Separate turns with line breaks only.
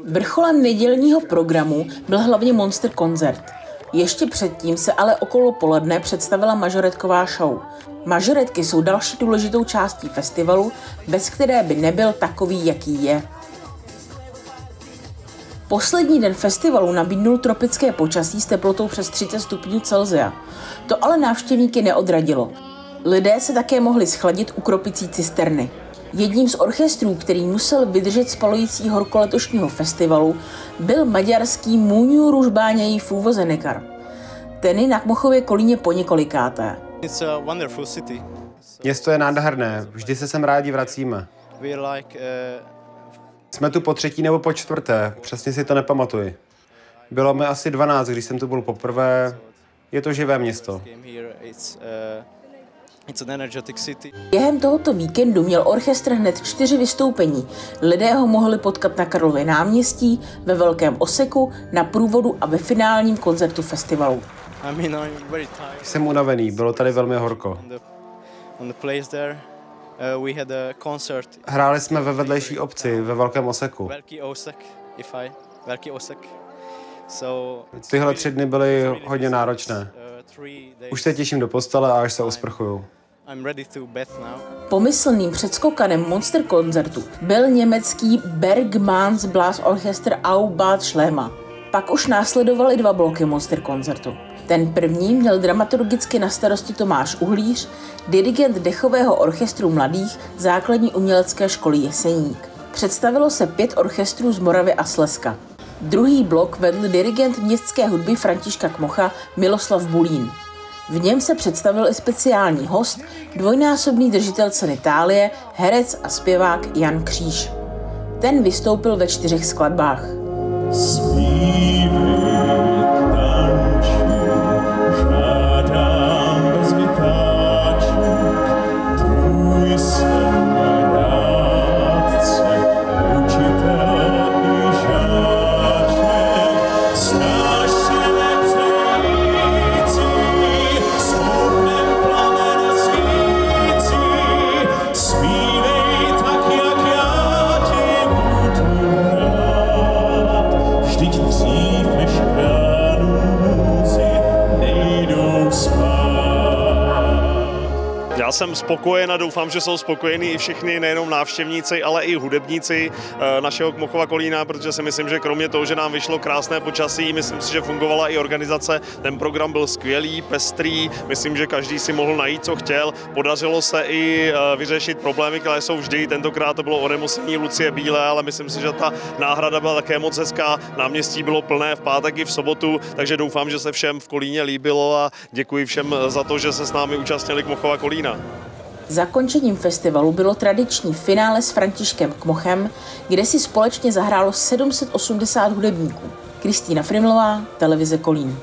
Vrcholem nedělního programu byl hlavně Monster koncert. Ještě předtím se ale okolo poledne představila mažoretková show. Mažoretky jsou další důležitou částí festivalu, bez které by nebyl takový, jaký je. Poslední den festivalu nabídnul tropické počasí s teplotou přes 30 stupňů Celsia. To ale návštěvníky neodradilo. Lidé se také mohli schladit u kropicí cisterny. Jedním z orchestrů, který musel vydržet spalující horko letošního festivalu, byl maďarský Múňú Ružbánějí Fúvozenekar. Ten je na Kmochově Kolíně poněkolikáté.
Město je nádherné, vždy se sem rádi vracíme. Jsme tu po třetí nebo po čtvrté, přesně si to nepamatuji. Bylo mi asi 12, když jsem tu byl poprvé. Je to živé město.
Během tohoto víkendu měl orchestr hned 4 vystoupení. Lidé ho mohli potkat na Karlově náměstí, ve Velkém Oseku, na průvodu a ve finálním koncertu festivalu.
Jsem unavený, bylo tady velmi horko. Hráli jsme ve vedlejší obci, ve Velkém Oseku. Tyhle 3 dny byly hodně náročné. Už se těším do postele a až se osprchuju.
Pomyslným předskokanem Monster koncertu byl německý Bergmanns Blasorchester Au Bad Schlema. Pak už následovaly 2 bloky Monster koncertu. Ten první měl dramaturgicky na starosti Tomáš Uhlíř, dirigent dechového orchestru mladých základní umělecké školy Jeseník. Představilo se 5 orchestrů z Moravy a Slezska. Druhý blok vedl dirigent městské hudby Františka Kmocha Miloslav Bulín. V něm se představil i speciální host, dvojnásobný držitel ceny Thálie, herec a zpěvák Jan Kříž. Ten vystoupil ve 4 skladbách.
Já jsem spokojen a doufám, že jsou spokojení i všichni, nejenom návštěvníci, ale i hudebníci našeho Kmochova Kolína, protože si myslím, že kromě toho, že nám vyšlo krásné počasí, myslím si, že fungovala i organizace. Ten program byl skvělý, pestrý, myslím, že každý si mohl najít, co chtěl. Podařilo se i vyřešit problémy, které jsou vždy. Tentokrát to bylo onemocnění Lucie Bílé, ale myslím si, že ta náhrada byla také moc hezká. Náměstí bylo plné v pátek i v sobotu, takže doufám, že se všem v Kolíně líbilo a děkuji všem za to, že se s námi účastnili Kmochova Kolína.
Zakončením festivalu bylo tradiční finále s Františkem Kmochem, kde si společně zahrálo 780 hudebníků. Kristýna Frimlová, televize Kolín.